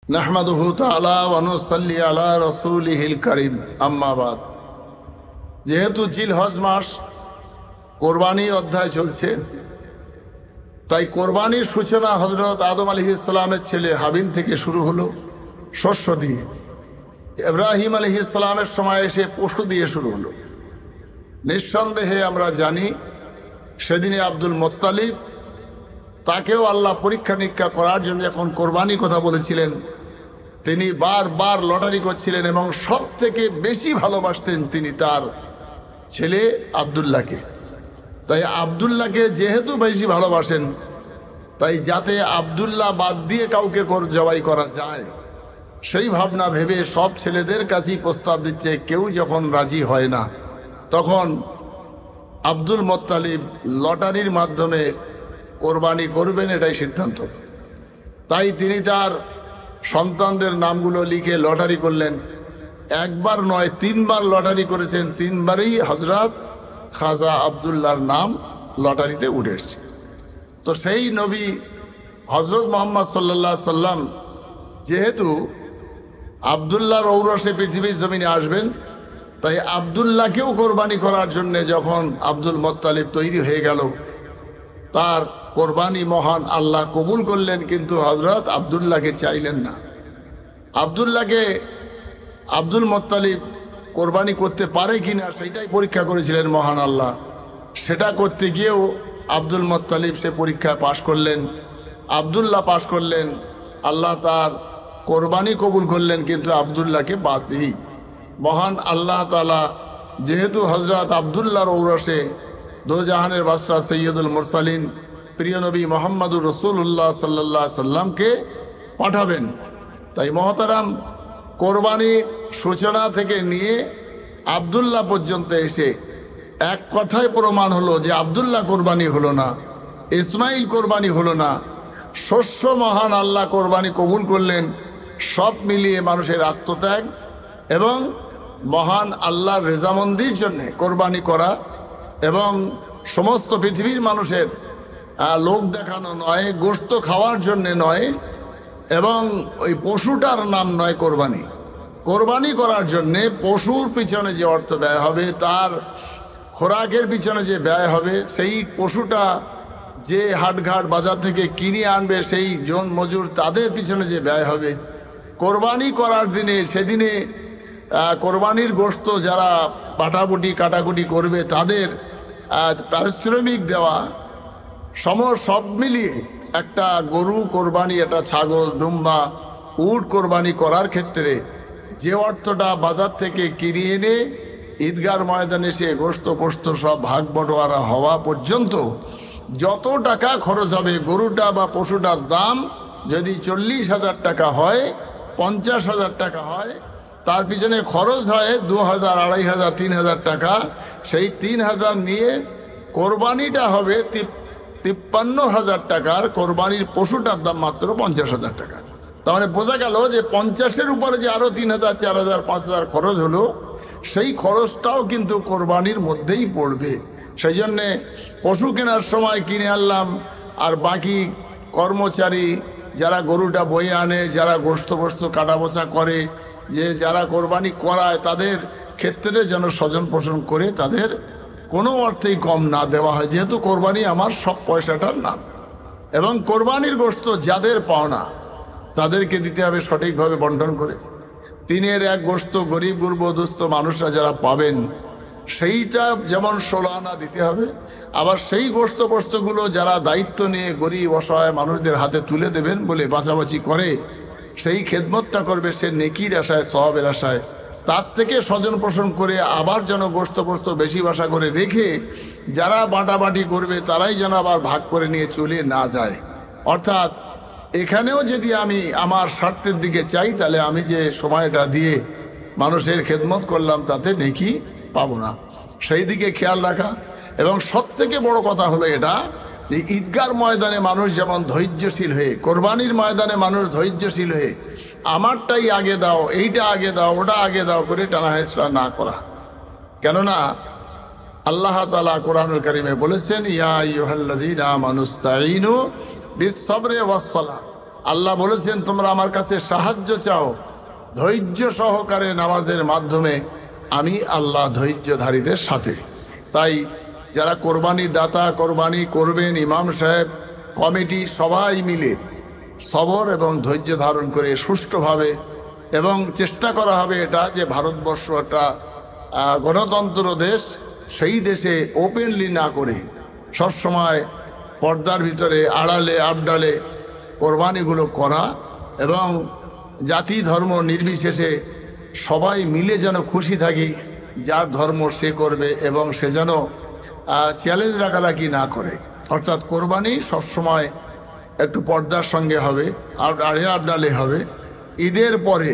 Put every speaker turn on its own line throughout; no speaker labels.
নাহমাদুহু তাআলা ওয়া নুসাল্লি আলা রাসূলিহিল কারীম, আম্মা বাদ। যেহেতু জিলহজ মাস কোরবানি অধ্যায় চলছে, তাই কোরবানির সূচনা হযরত আদম আলাইহিস সালামের ছেলে হাবিল থেকে শুরু হলো শস্য দিয়ে। ইব্রাহিম আলাইহিস সালামের সময় এসে পশু দিয়ে শুরু হলো। নিঃসন্দেহে আমরা জানি সেদিনে আব্দুল মুত্তালিব, তাকেও আল্লাহ পরীক্ষা নিরীক্ষা করার জন্য যখন কোরবানি কথা বলেছিলেন, তিনি বারবার লটারি করছিলেন এবং সব থেকে বেশি ভালোবাসতেন তিনি তার ছেলে আব্দুল্লাহকে। তাই আব্দুল্লাহকে যেহেতু বেশি ভালোবাসেন, তাই যাতে আব্দুল্লাহ বাদ দিয়ে কাউকে জবাই করা যায় সেই ভাবনা ভেবে সব ছেলেদের কাছেই প্রস্তাব দিচ্ছে। কেউ যখন রাজি হয় না, তখন আব্দুল মুত্তালিব লটারির মাধ্যমে কোরবানি করবেন, এটাই সিদ্ধান্ত। তাই তিনি তার সন্তানদের নামগুলো লিখে লটারি করলেন। একবার নয়, 3 বার লটারি করেছেন। 3 বারই হযরত খাজা আব্দুল্লাহর নাম লটারিতে উঠে এসছে। তো সেই নবী হযরত মুহাম্মদ সাল্লাল্লাহু আলাইহি সাল্লাম যেহেতু আব্দুল্লাহর ঔরসে পৃথিবীর জমিনে আসবেন, তাই আব্দুল্লাহকেও কোরবানি করার জন্য যখন আব্দুল মুত্তালিব তৈরি হয়ে গেল, তার কোরবানি মহান আল্লাহ কবুল করলেন। কিন্তু হযরত আব্দুল্লাহকে চাইলেন না। আব্দুল্লাহকে আব্দুল মুত্তালিব কোরবানি করতে পারে কিনা সেইটাই পরীক্ষা করেছিলেন মহান আল্লাহ। সেটা করতে গিয়েও আব্দুল মুত্তালিব সে পরীক্ষায় পাশ করলেন, আব্দুল্লাহ পাশ করলেন। আল্লাহ তার কোরবানি কবুল করলেন, কিন্তু আব্দুল্লাহকে বাদ দিই। মহান আল্লাহ তাআলা যেহেতু হযরত আব্দুল্লাহর ঔরসে দোজাহানের বাদশাহ সৈয়দুল মুরসালিন প্রিয় নবী মুহাম্মদুর রাসূলুল্লাহ সাল্লাল্লাহু আলাইহি সাল্লামকে পাঠাবেন, তাই মহতারাম কোরবানির সূচনা থেকে নিয়ে আব্দুল্লাহ পর্যন্ত এসে এক কথায় প্রমাণ হলো যে আব্দুল্লাহ কোরবানি হলো না, ইসমাইল কোরবানি হলো না, শস্য মহান আল্লাহ কোরবানি কবুল করলেন। সব মিলিয়ে মানুষের আত্মত্যাগ এবং মহান আল্লাহর রেজামন্দির জন্যে কোরবানি করা এবং সমস্ত পৃথিবীর মানুষের লোক দেখানো নয়, গোশত খাওয়ার জন্যে নয়, এবং ওই পশুটার নাম নয় কোরবানি। কোরবানি করার জন্যে পশুর পিছনে যে অর্থ ব্যয় হবে, তার খোরাকের পিছনে যে ব্যয় হবে, সেই পশুটা যে হাটঘাট বাজার থেকে কিনে আনবে, সেই জন মজুর তাদের পিছনে যে ব্যয় হবে, কোরবানি করার দিনে সেদিনে কোরবানির গোশত যারা বাটাবুটি কাটাকুটি করবে তাদের পারিশ্রমিক দেওয়া, সব মিলিয়ে একটা গরু কোরবানি, একটা ছাগল, দুম্বা, উট কোরবানি করার ক্ষেত্রে যে অর্থটা বাজার থেকে কিনে এনে ঈদগার ময়দানে সে গোশত পোস্ত সব ভাগ বটোয়ারা হওয়া পর্যন্ত যত টাকা খরচ হবে, গরুটা বা পশুটার দাম যদি 40,000 টাকা হয়, 50,000 টাকা হয়, তার পিছনে খরচ হয় 2,000, 2,500, 3,000 টাকা। সেই 3,000 নিয়ে কোরবানিটা হবে 53,000 টাকার। কোরবানির পশুটার দাম মাত্র 50,000 টাকা। তার মানে বোঝা গেল যে 50-এর উপরে যে আরও 3,000, 4,000, 5,000 খরচ হলো, সেই খরচটাও কিন্তু কোরবানির মধ্যেই পড়বে। সেই জন্যে পশু কেনার সময় কিনে আনলাম, আর বাকি কর্মচারী যারা গরুটা বয়ে আনে, যারা গোশত পোস্ত কাটা বোচা করে, যে যারা কোরবানি করায়, তাদের ক্ষেত্রে যেন স্বজন পোষণ করে তাদের কোনো অর্থেই কম না দেওয়া হয়, যেহেতু কোরবানি আমার সব পয়সাটার নাম। এবং কোরবানির গোশত যাদের পাওনা তাদেরকে দিতে হবে সঠিকভাবে বন্টন করে। 3-এর 1 গোশত গরিব গুরবদুস্থ মানুষরা যারা পাবেন, সেইটা যেমন 16 আনা দিতে হবে। আবার সেই গোশত পোস্তগুলো যারা দায়িত্ব নিয়ে গরিব অসহায় মানুষদের হাতে তুলে দেবেন বলে বাছাবাছি করে, সেই খেদমতটা করবে সে নেকির আশায়, সওয়াবের আশায়। তার থেকে স্বজন পোষণ করে আবার যেন গোশত পোস্ত বেশি বাসা করে রেখে যারা বাটাবাটি করবে তারাই যেন আবার ভাগ করে নিয়ে চলে না যায়। অর্থাৎ এখানেও যদি আমি আমার স্বার্থের দিকে চাই, তাহলে আমি যে সময়টা দিয়ে মানুষের খেদমত করলাম তাতে নেকি পাবো না, সেই দিকে খেয়াল রাখা। এবং সবথেকে বড় কথা হলো এটা যে ঈদগার ময়দানে মানুষ যেমন ধৈর্যশীল হয়ে, কোরবানির ময়দানে মানুষ ধৈর্যশীল হয়ে আমারটাই আগে দাও, এইটা আগে দাও, ওটা আগে দাও করে টানা হেঁচড়া না করা। কেননা আল্লাহ তাআলা কোরআনুল কারীমে বলেছেন, ইয়া আইয়ুহাল্লাযীনা আমানুস্তাঈনু বিস-সাবরি ওয়াস-সালাহ। আল্লাহ বলেছেন তোমরা আমার কাছে সাহায্য চাও ধৈর্য সহকারে নামাজের মাধ্যমে, আমি আল্লাহ ধৈর্যধারীদের সাথে। তাই যারা কোরবানি দাতা, কোরবানি করবেন, ইমাম সাহেব, কমিটি সবাই মিলে সবর এবং ধৈর্য ধারণ করে সুষ্ঠুভাবে, এবং চেষ্টা করা হবে এটা যে ভারতবর্ষ একটা গণতন্ত্র দেশ, সেই দেশে ওপেনলি না করে সবসময় পর্দার ভিতরে আড়ালে আবডালে কোরবানিগুলো করা, এবং জাতি ধর্ম নির্বিশেষে সবাই মিলে যেন খুশি থাকি, যার ধর্ম সে করবে, এবং সে যেন চ্যালেঞ্জ রাখারাখি না করে। অর্থাৎ কোরবানি সবসময় একটু পর্দার সঙ্গে হবে, আড়ে আবডালে হবে। ঈদের পরে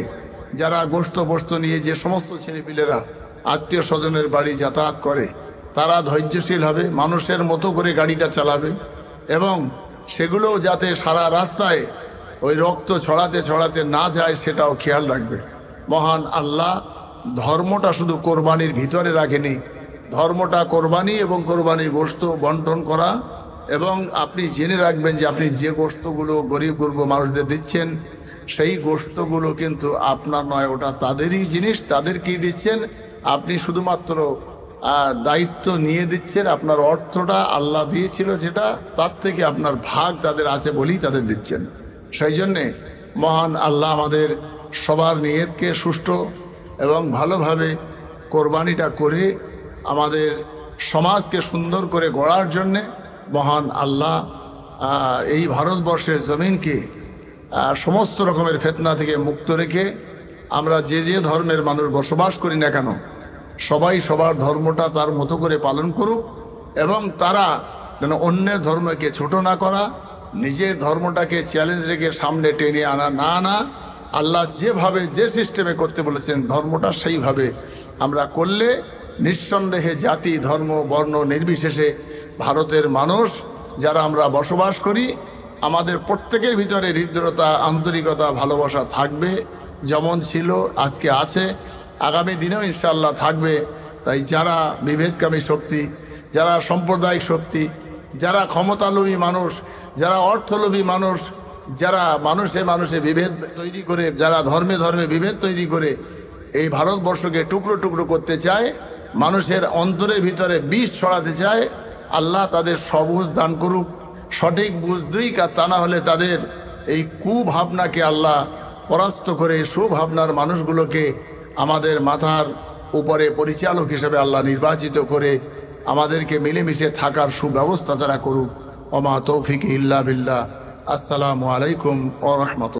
যারা গোশত বস্ত নিয়ে যে সমস্ত ছেলেপিলেরা আত্মীয় স্বজনের বাড়ি যাতায়াত করে, তারা ধৈর্যশীল হবে, মানুষের মতো করে গাড়িটা চালাবে, এবং সেগুলো যাতে সারা রাস্তায় ওই রক্ত ছড়াতে ছড়াতে না যায় সেটাও খেয়াল রাখবে। মহান আল্লাহ ধর্মটা শুধু কোরবানির ভিতরে রাখেনি, ধর্মটা কোরবানি এবং কোরবানির গোশত বন্টন করা, এবং আপনি জেনে রাখবেন যে আপনি যে গোশতগুলো গরিব গুরব মানুষদের দিচ্ছেন, সেই গোশতগুলো কিন্তু আপনার নয়, ওটা তাদেরই জিনিস, তাদেরকেই দিচ্ছেন। আপনি শুধুমাত্র দায়িত্ব নিয়ে দিচ্ছেন, আপনার অর্থটা আল্লাহ দিয়েছিল যেটা, তার থেকে আপনার ভাগ তাদের আছে বলেই তাদের দিচ্ছেন। সেই জন্যে মহান আল্লাহ আমাদের সবার নিয়তকে সুষ্ঠু এবং ভালোভাবে কোরবানিটা করে আমাদের সমাজকে সুন্দর করে গড়ার জন্যে মহান আল্লাহ এই ভারতবর্ষের জমিনকে সমস্ত রকমের ফিতনা থেকে মুক্ত রেখে আমরা যে যে ধর্মের মানুষ বসবাস করি না কেন, সবাই সবার ধর্মটা তার মতো করে পালন করুক, এবং তারা যেন অন্যের ধর্মকে ছোট না করা, নিজের ধর্মটাকে চ্যালেঞ্জ রেখে সামনে টেনে আনা না আনা। আল্লাহ যেভাবে যে সিস্টেমে করতে বলেছেন ধর্মটা সেইভাবে আমরা করলে নিঃসন্দেহে জাতি ধর্ম বর্ণ নির্বিশেষে ভারতের মানুষ যারা আমরা বসবাস করি, আমাদের প্রত্যেকের ভিতরে হৃদ্রতা, আন্তরিকতা, ভালোবাসা থাকবে। যেমন ছিল, আজকে আছে, আগামী দিনেও ইনশাআল্লাহ থাকবে। তাই যারা বিভেদকামী শক্তি, যারা সাম্প্রদায়িক শক্তি, যারা ক্ষমতালোভী মানুষ, যারা অর্থলোভী মানুষ, যারা মানুষে মানুষে বিভেদ তৈরি করে, যারা ধর্মে ধর্মে বিভেদ তৈরি করে এই ভারতবর্ষকে টুকরো টুকরো করতে চায়, মানুষের অন্তরের ভিতরে বিষ ছড়াতে চায়, আল্লাহ তাদের সবুজ দান করুক, সঠিক বুঝ দিক, আর তা না হলে তাদের এই কুভাবনাকে আল্লাহ পরাস্ত করে সুভাবনার মানুষগুলোকে আমাদের মাথার উপরে পরিচালক হিসেবে আল্লাহ নির্বাচিত করে আমাদেরকে মিলেমিশে থাকার সুব্যবস্থা তারা করুক। ওমা তৌফিক ইল্লা বিল্লাহ। আসসালামু আলাইকুম ওয়া রাহমাতুল্লাহ।